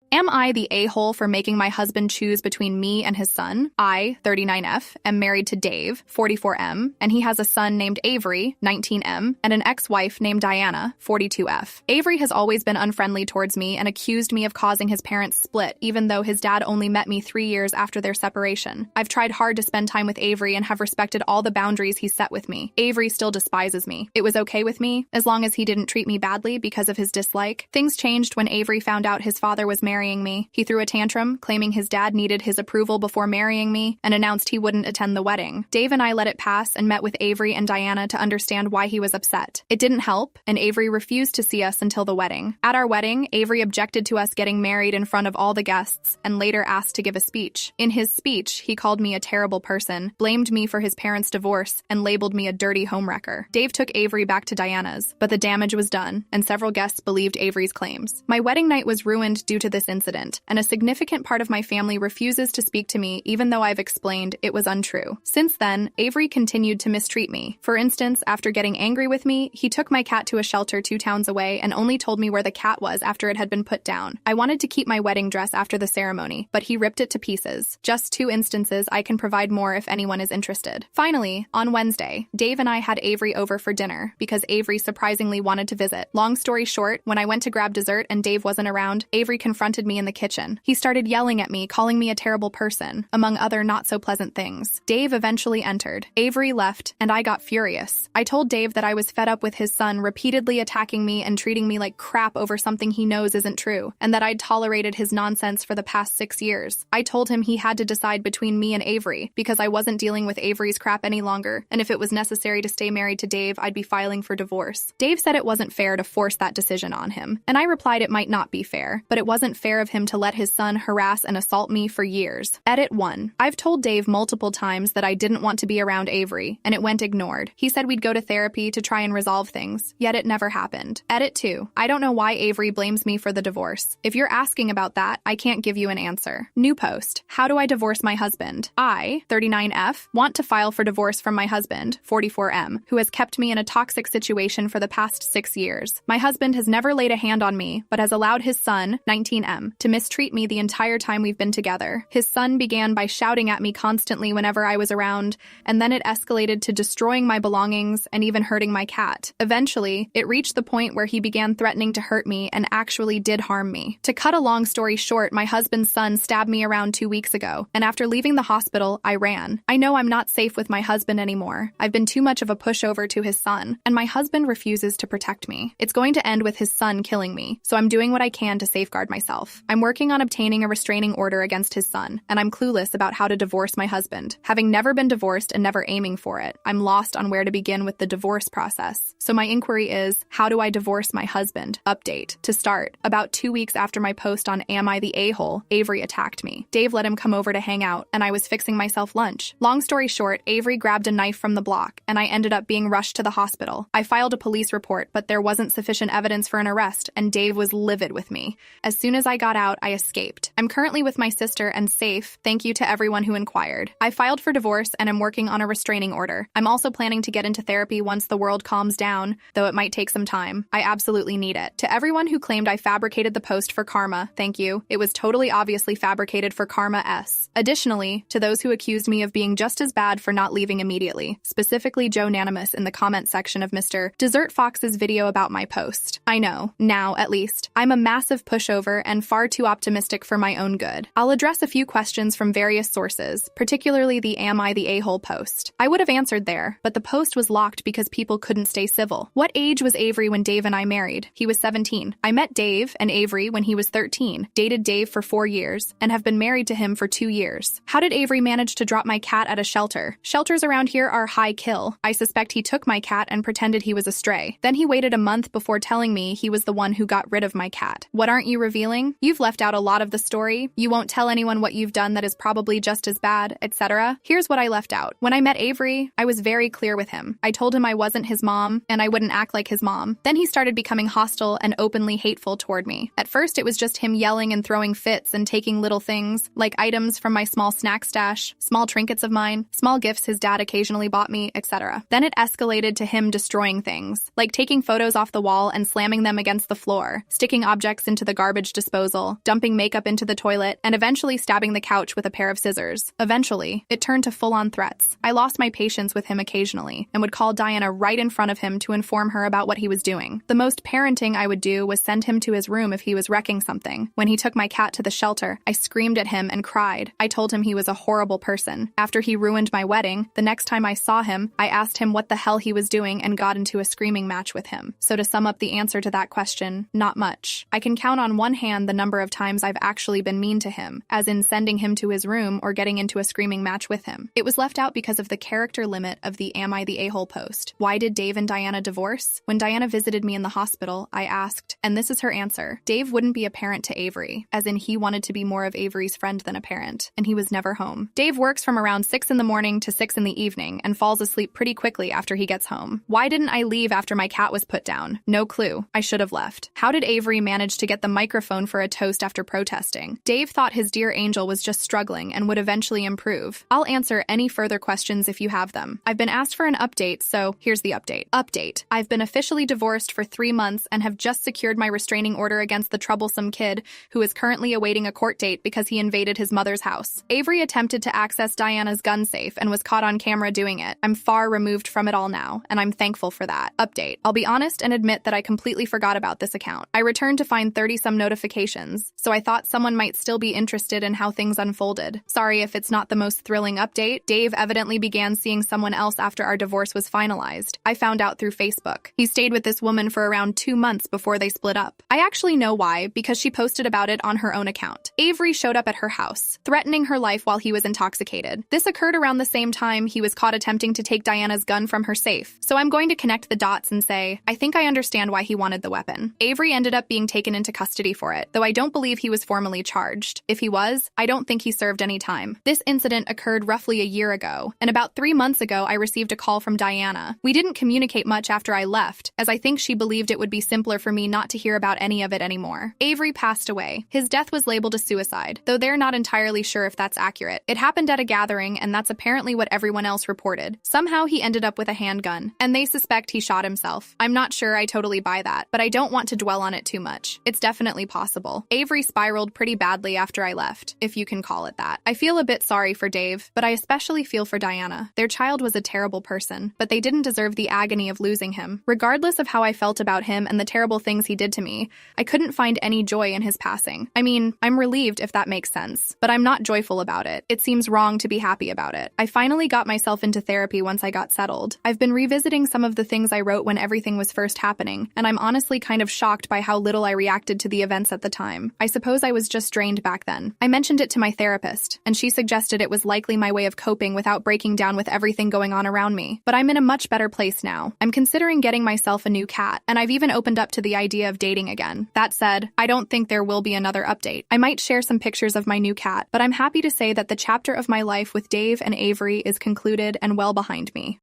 Am I the a-hole for making my husband choose between me and his son? I, 39F, am married to Dave, 44M, and he has a son named Avery, 19M, and an ex-wife named Diana, 42F. Avery has always been unfriendly towards me and accused me of causing his parents split, even though his dad only met me 3 years after their separation. I've tried hard to spend time with Avery and have respected all the boundaries he set with me. Avery still despises me. It was okay with me, as long as he didn't treat me badly because of his dislike. Things changed when Avery found out his father was marrying me. He threw a tantrum, claiming his dad needed his approval before marrying me, and announced he wouldn't attend the wedding. Dave and I let it pass and met with Avery and Diana to understand why he was upset. It didn't help, and Avery refused to see us until the wedding. At our wedding, Avery objected to us getting married in front of all the guests, and later asked to give a speech. In his speech, he called me a terrible person, blamed me for his parents' divorce, and labeled me a dirty homewrecker. Dave took Avery back to Diana's, but the damage was done, and several guests believed Avery's claims. My wedding night was ruined due to this incident, and a significant part of my family refuses to speak to me even though I've explained it was untrue. Since then, Avery continued to mistreat me. For instance, after getting angry with me, he took my cat to a shelter 2 towns away and only told me where the cat was after it had been put down. I wanted to keep my wedding dress after the ceremony, but he ripped it to pieces. Just 2 instances. I can provide more if anyone is interested. Finally, on Wednesday, Dave and I had Avery over for dinner because Avery surprisingly wanted to visit. Long story short, when I went to grab dessert and Dave wasn't around, Avery confronted me in the kitchen. He started yelling at me, calling me a terrible person, among other not-so-pleasant things. Dave eventually entered. Avery left, and I got furious. I told Dave that I was fed up with his son repeatedly attacking me and treating me like crap over something he knows isn't true, and that I'd tolerated his nonsense for the past 6 years. I told him he had to decide between me and Avery, because I wasn't dealing with Avery's crap any longer, and if it was necessary to stay married to Dave, I'd be filing for divorce. Dave said it wasn't fair to force that decision on him, and I replied it might not be fair, but it wasn't fair of him to let his son harass and assault me for years. Edit 1. I've told Dave multiple times that I didn't want to be around Avery, and it went ignored. He said we'd go to therapy to try and resolve things, yet it never happened. Edit 2. I don't know why Avery blames me for the divorce. If you're asking about that, I can't give you an answer. New post. How do I divorce my husband? I, 39F, want to file for divorce from my husband, 44M, who has kept me in a toxic situation for the past 6 years. My husband has never laid a hand on me, but has allowed his son, 19M, to mistreat me the entire time we've been together. His son began by shouting at me constantly whenever I was around, and then it escalated to destroying my belongings and even hurting my cat. Eventually, it reached the point where he began threatening to hurt me and actually did harm me. To cut a long story short, my husband's son stabbed me around 2 weeks ago, and after leaving the hospital, I ran. I know I'm not safe with my husband anymore. I've been too much of a pushover to his son, and my husband refuses to protect me. It's going to end with his son killing me, so I'm doing what I can to safeguard myself. I'm working on obtaining a restraining order against his son, and I'm clueless about how to divorce my husband. Having never been divorced and never aiming for it, I'm lost on where to begin with the divorce process. So my inquiry is, how do I divorce my husband? Update. To start, about 2 weeks after my post on Am I the A-hole, Avery attacked me. Dave let him come over to hang out, and I was fixing myself lunch. Long story short, Avery grabbed a knife from the block, and I ended up being rushed to the hospital. I filed a police report, but there wasn't sufficient evidence for an arrest, and Dave was livid with me. As soon as I got out, I escaped. I'm currently with my sister and safe, thank you to everyone who inquired. I filed for divorce and am working on a restraining order. I'm also planning to get into therapy once the world calms down, though it might take some time. I absolutely need it. To everyone who claimed I fabricated the post for karma, thank you. It was totally obviously fabricated for karma S. Additionally, to those who accused me of being just as bad for not leaving immediately, specifically Joe Nanimus in the comment section of Mr. Desert Fox's video about my post. I know, now at least, I'm a massive pushover and far too optimistic for my own good. I'll address a few questions from various sources, particularly the Am I the A-hole post. I would have answered there, but the post was locked because people couldn't stay civil. What age was Avery when Dave and I married? He was 17. I met Dave and Avery when he was 13, dated Dave for 4 years, and have been married to him for 2 years. How did Avery manage to drop my cat at a shelter? Shelters around here are high kill. I suspect he took my cat and pretended he was a stray. Then he waited a month before telling me he was the one who got rid of my cat. What aren't you revealing? You've left out a lot of the story. You won't tell anyone what you've done that is probably just as bad, etc. Here's what I left out. When I met Avery, I was very clear with him. I told him I wasn't his mom, and I wouldn't act like his mom. Then he started becoming hostile and openly hateful toward me. At first, it was just him yelling and throwing fits and taking little things, like items from my small snack stash, small trinkets of mine, small gifts his dad occasionally bought me, etc. Then it escalated to him destroying things, like taking photos off the wall and slamming them against the floor, sticking objects into the garbage disposal disposal, dumping makeup into the toilet, and eventually stabbing the couch with a pair of scissors. Eventually, it turned to full-on threats. I lost my patience with him occasionally and would call Diana right in front of him to inform her about what he was doing. The most parenting I would do was send him to his room if he was wrecking something. When he took my cat to the shelter, I screamed at him and cried. I told him he was a horrible person. After he ruined my wedding, the next time I saw him, I asked him what the hell he was doing and got into a screaming match with him. So to sum up the answer to that question, not much. I can count on one hand the number of times I've actually been mean to him, as in sending him to his room or getting into a screaming match with him. It was left out because of the character limit of the Am I the A-hole post. Why did Dave and Diana divorce? When Diana visited me in the hospital, I asked, and this is her answer. Dave wouldn't be a parent to Avery, as in he wanted to be more of Avery's friend than a parent, and he was never home. Dave works from around 6 in the morning to 6 in the evening and falls asleep pretty quickly after he gets home. Why didn't I leave after my cat was put down? No clue. I should have left. How did Avery manage to get the microphone for a toast after protesting? Dave thought his dear angel was just struggling and would eventually improve. I'll answer any further questions if you have them. I've been asked for an update, so here's the update. Update. I've been officially divorced for 3 months and have just secured my restraining order against the troublesome kid who is currently awaiting a court date because he invaded his mother's house. Avery attempted to access Diana's gun safe and was caught on camera doing it. I'm far removed from it all now, and I'm thankful for that. Update. I'll be honest and admit that I completely forgot about this account. I returned to find 30-some notifications, so I thought someone might still be interested in how things unfolded. Sorry if it's not the most thrilling update. Dave evidently began seeing someone else after our divorce was finalized. I found out through Facebook. He stayed with this woman for around 2 months before they split up. I actually know why, because she posted about it on her own account. Avery showed up at her house, threatening her life while he was intoxicated. This occurred around the same time he was caught attempting to take Diana's gun from her safe. So I'm going to connect the dots and say, I think I understand why he wanted the weapon. Avery ended up being taken into custody for it, though I don't believe he was formally charged. If he was, I don't think he served any time. This incident occurred roughly a year ago, and about 3 months ago I received a call from Diana. We didn't communicate much after I left, as I think she believed it would be simpler for me not to hear about any of it anymore. Avery passed away. His death was labeled a suicide, though they're not entirely sure if that's accurate. It happened at a gathering, and that's apparently what everyone else reported. Somehow he ended up with a handgun, and they suspect he shot himself. I'm not sure I totally buy that, but I don't want to dwell on it too much. It's definitely possible. Avery spiraled pretty badly after I left, if you can call it that. I feel a bit sorry for Dave, but I especially feel for Diana. Their child was a terrible person, but they didn't deserve the agony of losing him. Regardless of how I felt about him and the terrible things he did to me, I couldn't find any joy in his passing. I mean, I'm relieved if that makes sense, but I'm not joyful about it. It seems wrong to be happy about it. I finally got myself into therapy once I got settled. I've been revisiting some of the things I wrote when everything was first happening, and I'm honestly kind of shocked by how little I reacted to the events at the time. I suppose I was just drained back then. I mentioned it to my therapist, and she suggested it was likely my way of coping without breaking down with everything going on around me. But I'm in a much better place now. I'm considering getting myself a new cat, and I've even opened up to the idea of dating again. That said, I don't think there will be another update. I might share some pictures of my new cat, but I'm happy to say that the chapter of my life with Dave and Avery is concluded and well behind me.